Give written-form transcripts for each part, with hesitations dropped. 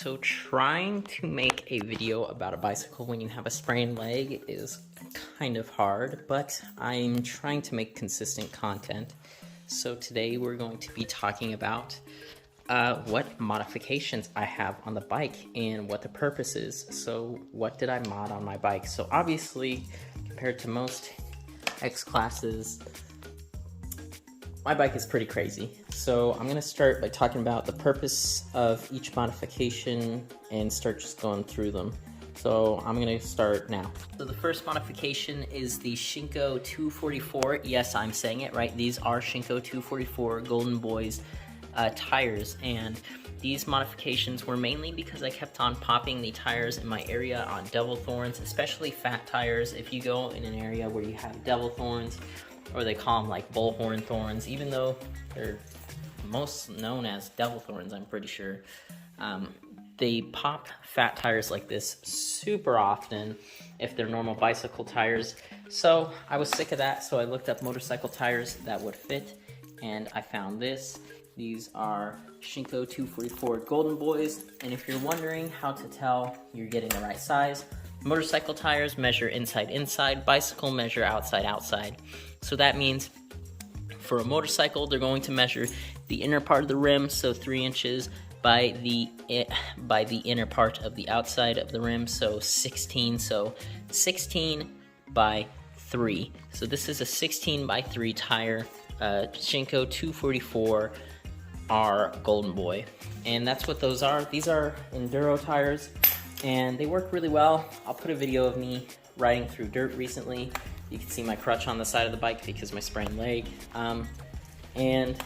So trying to make a video about a bicycle when you have a sprained leg is kind of hard, but I'm trying to make consistent content. So today we're going to be talking about what modifications I have on the bike and what the purpose is. So what did I mod on my bike? So obviously, compared to most X classes, my bike is pretty crazy. So I'm gonna start by talking about the purpose of each modification and start just going through them. So I'm gonna start now. So the first modification is the Shinko 244. Yes, I'm saying it right. These are Shinko 244 Golden Boys tires, and these modifications were mainly because I kept on popping the tires in my area on devil thorns, especially fat tires. If you go in an area where you have devil thorns, or they call them like bullhorn thorns, even though they're most known as devil thorns, I'm pretty sure. They pop fat tires like this super often if they're normal bicycle tires. So I was sick of that, so I looked up motorcycle tires that would fit, and I found this. These are Shinko 244 Golden Boys, and if you're wondering how to tell you're getting the right size, motorcycle tires measure inside, bicycle measure outside. So that means for a motorcycle, they're going to measure the inner part of the rim, so 3 inches, by the inner part of the outside of the rim, so 16. So 16 by 3. So this is a 16 by 3 tire, Shinko 244 R Golden Boy, and that's what those are. These are enduro tires, and they work really well. I'll put a video of me riding through dirt recently. You can see my crutch on the side of the bike because of my sprained leg. And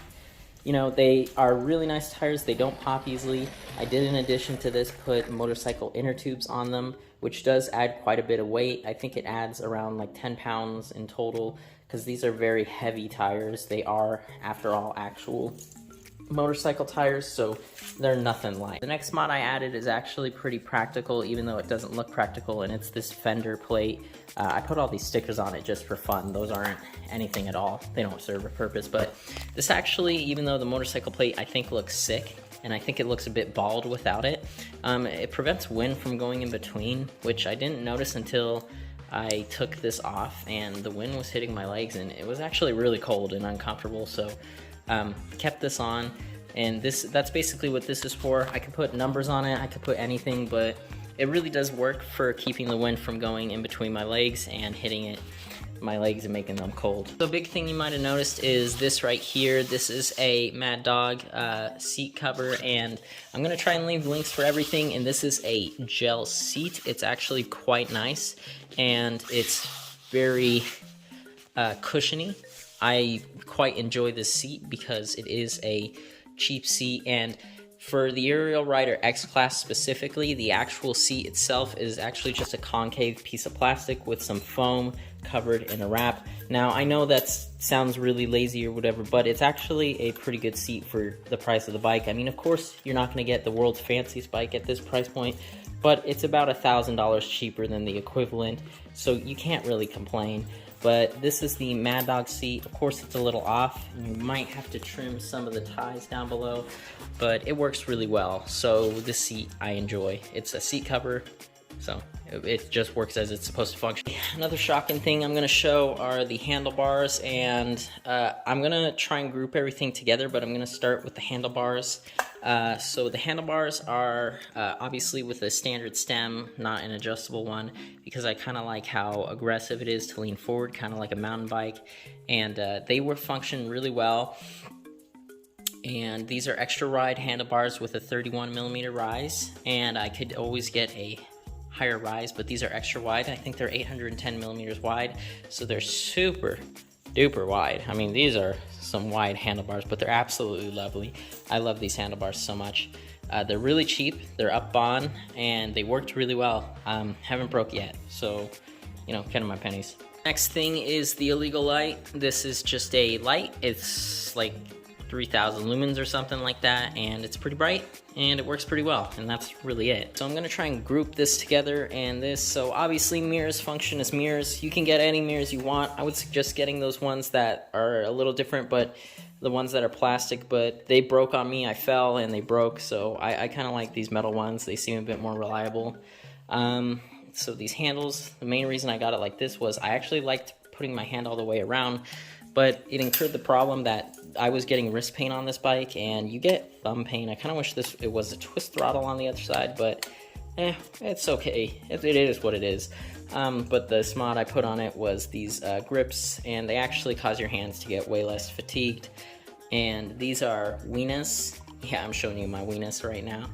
you know, they are really nice tires. They don't pop easily. I did, in addition to this, put motorcycle inner tubes on them, which does add quite a bit of weight. I think it adds around like 10 pounds in total, because these are very heavy tires. They are, after all, actual motorcycle tires, so they're nothing light. The next mod I added is actually pretty practical, even though it doesn't look practical, and it's this Fender plate. I put all these stickers on it just for fun. Those aren't anything at all. They don't serve a purpose, but this actually, even though the motorcycle plate I think looks sick, and I think it looks a bit bald without it, it prevents wind from going in between, which I didn't notice until I took this off and the wind was hitting my legs, and it was actually really cold and uncomfortable. So kept this on, and that's basically what this is for. I could put numbers on it, I could put anything, but it really does work for keeping the wind from going in between my legs and hitting my legs and making them cold. So a big thing you might have noticed is this right here. This is a Mad Dog seat cover, and I'm gonna try and leave links for everything. And this is a gel seat. It's actually quite nice, and it's very cushiony. I quite enjoy this seat because it is a cheap seat, and for the Ariel Rider X Class specifically, the actual seat itself is actually just a concave piece of plastic with some foam covered in a wrap. Now, I know that sounds really lazy or whatever, but it's actually a pretty good seat for the price of the bike. I mean, of course, you're not going to get the world's fanciest bike at this price point, but it's about $1,000 cheaper than the equivalent, so you can't really complain. But this is the Mad Dog seat. Of course, it's a little off. You might have to trim some of the ties down below, but it works really well. So this seat I enjoy. It's a seat cover, so it just works as it's supposed to function. Another shocking thing I'm gonna show are the handlebars, and I'm gonna try and group everything together, but I'm gonna start with the handlebars. So the handlebars are obviously with a standard stem, not an adjustable one, because I kind of like how aggressive it is to lean forward, kind of like a mountain bike, and they will function really well. And these are extra wide handlebars with a 31mm rise, and I could always get a higher rise, but these are extra wide. I think they're 810mm wide, so they're super duper wide. I mean, these are some wide handlebars, but they're absolutely lovely. I love these handlebars so much. They're really cheap, they're up on, and they worked really well. Haven't broke yet, so, you know, count my pennies. Next thing is the illegal light. This is just a light. It's like 3,000 lumens or something like that, and it's pretty bright and it works pretty well, and that's really it. So I'm gonna try and group this together and this. So obviously mirrors function as mirrors. You can get any mirrors you want. I would suggest getting those ones that are a little different, but the ones that are plastic, but they broke on me. I fell and they broke, so I kind of like these metal ones. They seem a bit more reliable. So these handles, the main reason I got it like this was I actually liked putting my hand all the way around, but it incurred the problem that I was getting wrist pain on this bike, and you get thumb pain. I kind of wish it was a twist throttle on the other side, but it's okay. It is what it is. But the mod I put on it was these grips, and they actually cause your hands to get way less fatigued. And these are Weenus. Yeah, I'm showing you my Weenus right now.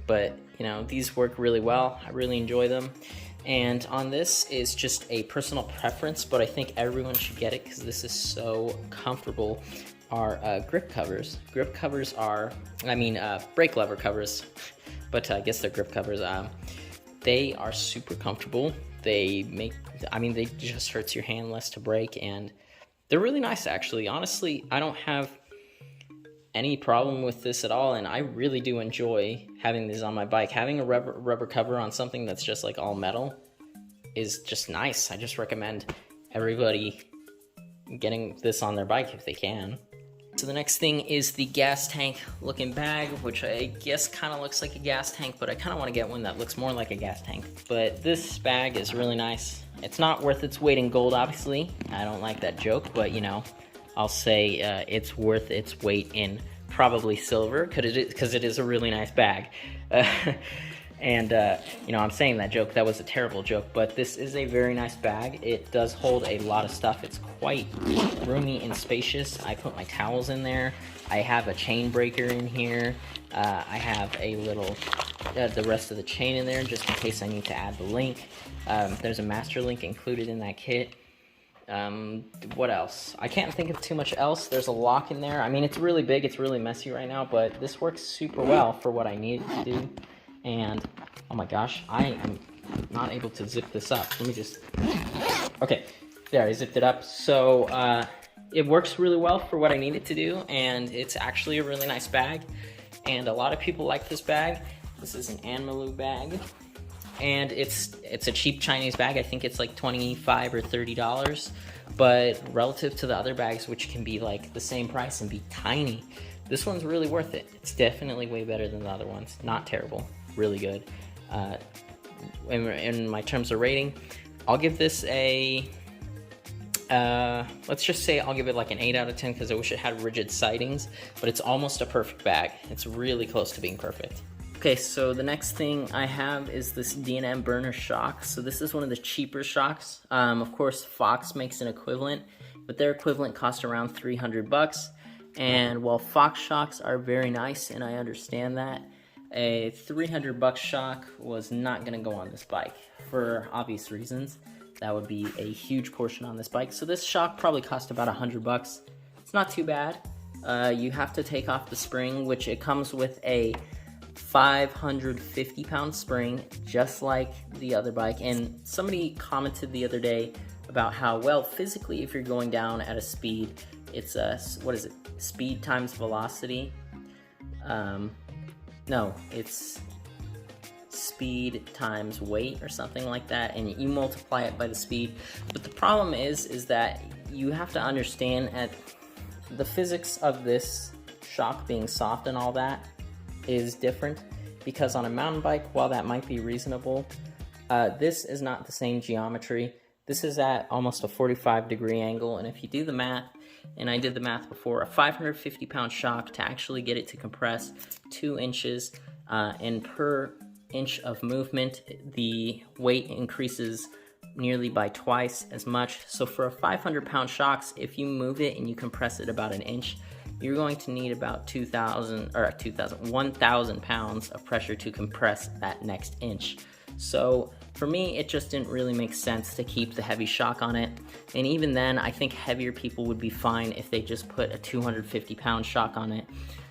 But, you know, these work really well. I really enjoy them. And on this is just a personal preference, but I think everyone should get it because this is so comfortable, are grip covers. Grip covers are, brake lever covers, but I guess they're grip covers. They are super comfortable. They just hurts your hand less to break, and they're really nice actually. Honestly, I don't have any problem with this at all, and I really do enjoy having these on my bike. Having a rubber cover on something that's just like all metal is just nice. I just recommend everybody getting this on their bike if they can. So the next thing is the gas tank looking bag, which I guess kind of looks like a gas tank, but I kind of want to get one that looks more like a gas tank. But this bag is really nice. It's not worth its weight in gold, obviously. I don't like that joke, but you know, I'll say it's worth its weight in probably silver, because it is a really nice bag. And you know, I'm saying that joke, that was a terrible joke, but this is a very nice bag. It does hold a lot of stuff. It's quite roomy and spacious. I put my towels in there. I have a chain breaker in here. I have a little, the rest of the chain in there just in case I need to add the link. There's a master link included in that kit. What else? I can't think of too much else. There's a lock in there. I mean, it's really big, it's really messy right now, but this works super well for what I need to do. And oh my gosh, I am not able to zip this up. Let me just, okay, there, I zipped it up. So it works really well for what I need it to do, and it's actually a really nice bag, and a lot of people like this bag. This is an Anmalu bag, and it's a cheap Chinese bag. I think it's like $25 or $30, but relative to the other bags, which can be like the same price and be tiny, this one's really worth it. It's definitely way better than the other ones. Not terrible, really good. In my terms of rating, I'll give this a, let's just say I'll give it like an 8 out of 10 because I wish it had rigid sightings, but it's almost a perfect bag. It's really close to being perfect. Okay, so the next thing I have is this D&M burner shock. So this is one of the cheaper shocks. Of course, Fox makes an equivalent, but their equivalent costs around 300 bucks. And while Fox shocks are very nice, and I understand that, a 300 buck shock was not gonna go on this bike for obvious reasons. That would be a huge portion on this bike. So this shock probably cost about 100 bucks. It's not too bad. You have to take off the spring, which it comes with a 550 pound spring, just like the other bike. And somebody commented the other day about how, well, physically, if you're going down at a speed, it's what is it? Speed times velocity. No, it's speed times weight or something like that, and you multiply it by the speed. But the problem is that you have to understand at the physics of this shock being soft and all that is different, because on a mountain bike, while that might be reasonable, this is not the same geometry. This is at almost a 45-degree angle, and if you do the math, and I did the math before, a 550 pound shock to actually get it to compress 2 inches, and per inch of movement, the weight increases nearly by twice as much. So for a 500 pound shocks, if you move it and you compress it about an inch, you're going to need about 1,000 pounds of pressure to compress that next inch. So for me, it just didn't really make sense to keep the heavy shock on it. And even then, I think heavier people would be fine if they just put a 250 pound shock on it.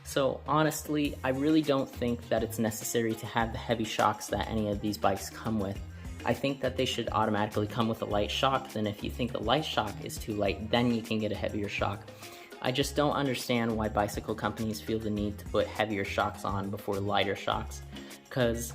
So honestly, I really don't think that it's necessary to have the heavy shocks that any of these bikes come with. I think that they should automatically come with a light shock. Then if you think the light shock is too light, then you can get a heavier shock. I just don't understand why bicycle companies feel the need to put heavier shocks on before lighter shocks, because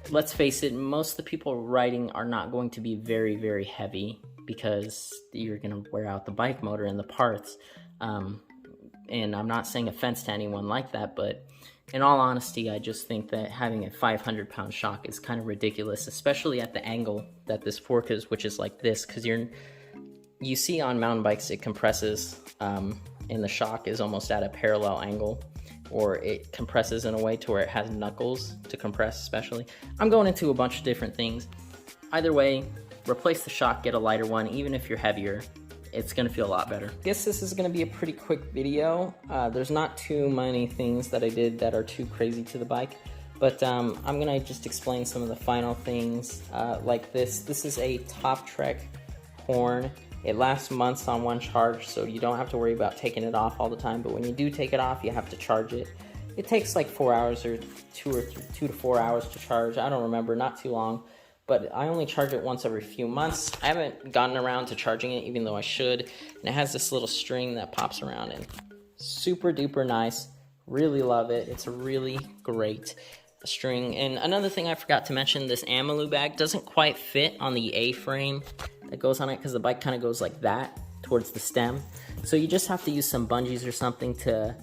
let's face it, most of the people riding are not going to be very, very heavy, because you're going to wear out the bike motor and the parts. And I'm not saying offense to anyone like that, but in all honesty, I just think that having a 500-pound shock is kind of ridiculous, especially at the angle that this fork is, which is like this, because you see on mountain bikes it compresses, and the shock is almost at a parallel angle, or it compresses in a way to where it has knuckles to compress especially. I'm going into a bunch of different things. Either way, replace the shock, get a lighter one. Even if you're heavier, it's gonna feel a lot better. I guess this is gonna be a pretty quick video. There's not too many things that I did that are too crazy to the bike, but I'm gonna just explain some of the final things, like this. This is a Top Trek horn. It lasts months on one charge, so you don't have to worry about taking it off all the time, but when you do take it off, you have to charge it. It takes like 4 hours or 2 to 4 hours to charge. I don't remember, not too long, but I only charge it once every few months. I haven't gotten around to charging it, even though I should, and it has this little string that pops around, and super duper nice. Really love it. It's a really great string. And another thing I forgot to mention, this Amalu bag doesn't quite fit on the A-frame that goes on it, because the bike kind of goes like that towards the stem. So you just have to use some bungees or something to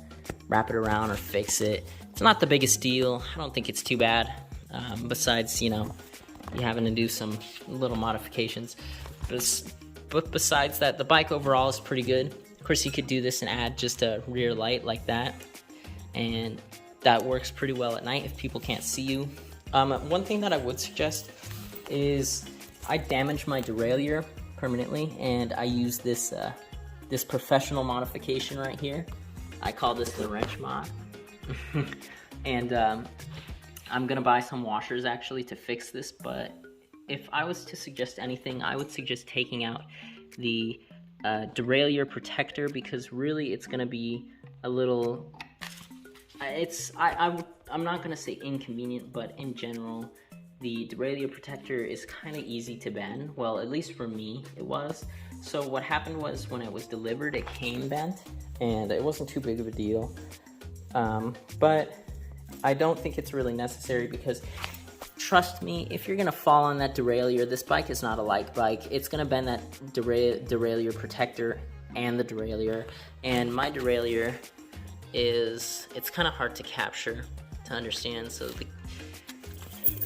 wrap it around or fix it. It's not the biggest deal. I don't think it's too bad. Besides, you know, you having to do some little modifications. But besides that, the bike overall is pretty good. Of course, you could do this and add just a rear light like that, and that works pretty well at night if people can't see you. One thing that I would suggest is I damaged my derailleur permanently, and I use this this professional modification right here. I call this the wrench mod. And I'm gonna buy some washers actually to fix this, but if I was to suggest anything, I would suggest taking out the derailleur protector, because really it's gonna be a little, I'm not gonna say inconvenient, but in general, the derailleur protector is kind of easy to bend. Well, at least for me, it was. So what happened was, when it was delivered, it came bent, and it wasn't too big of a deal. But I don't think it's really necessary, because trust me, if you're gonna fall on that derailleur, this bike is not a light bike. It's gonna bend that derailleur protector and the derailleur. And my derailleur it's kind of hard to capture, to understand. So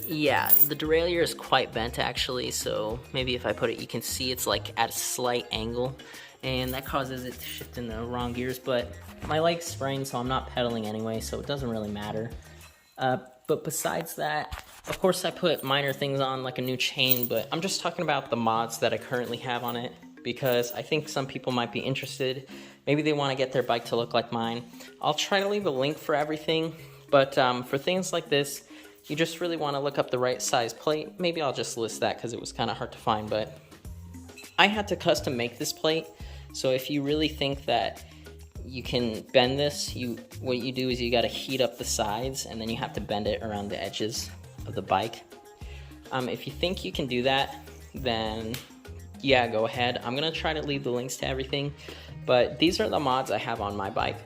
yeah, the derailleur is quite bent actually, so maybe if I put it, you can see it's like at a slight angle, and that causes it to shift in the wrong gears. But my leg's sprained, so I'm not pedaling anyway, so it doesn't really matter. But besides that, of course I put minor things on, like a new chain, but I'm just talking about the mods that I currently have on it, because I think some people might be interested. Maybe they want to get their bike to look like mine. I'll try to leave a link for everything, but for things like this, you just really want to look up the right size plate. Maybe I'll just list that because it was kind of hard to find, but I had to custom make this plate. So if you really think that you can bend this, what you do is you got to heat up the sides, and then you have to bend it around the edges of the bike. If you think you can do that, then yeah, go ahead. I'm gonna try to leave the links to everything, but these are the mods I have on my bike.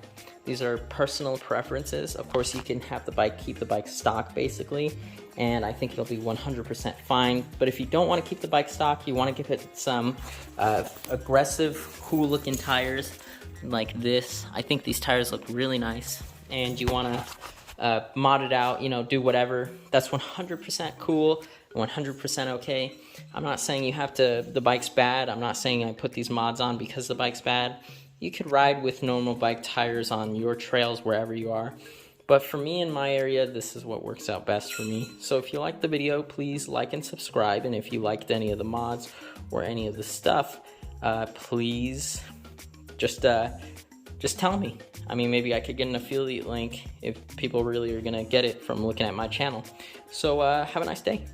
These are personal preferences. Of course, you can have the bike, keep the bike stock basically, and I think it'll be 100% fine. But if you don't want to keep the bike stock, you want to give it some aggressive, cool looking tires like this. I think these tires look really nice, and you want to mod it out, you know, do whatever. That's 100% cool, 100% okay. I'm not saying you have to, the bike's bad. I'm not saying I put these mods on because the bike's bad. You could ride with normal bike tires on your trails wherever you are. But for me in my area, this is what works out best for me. So if you liked the video, please like and subscribe. And if you liked any of the mods or any of the stuff, please just tell me. I mean, maybe I could get an affiliate link if people really are gonna get it from looking at my channel. So have a nice day.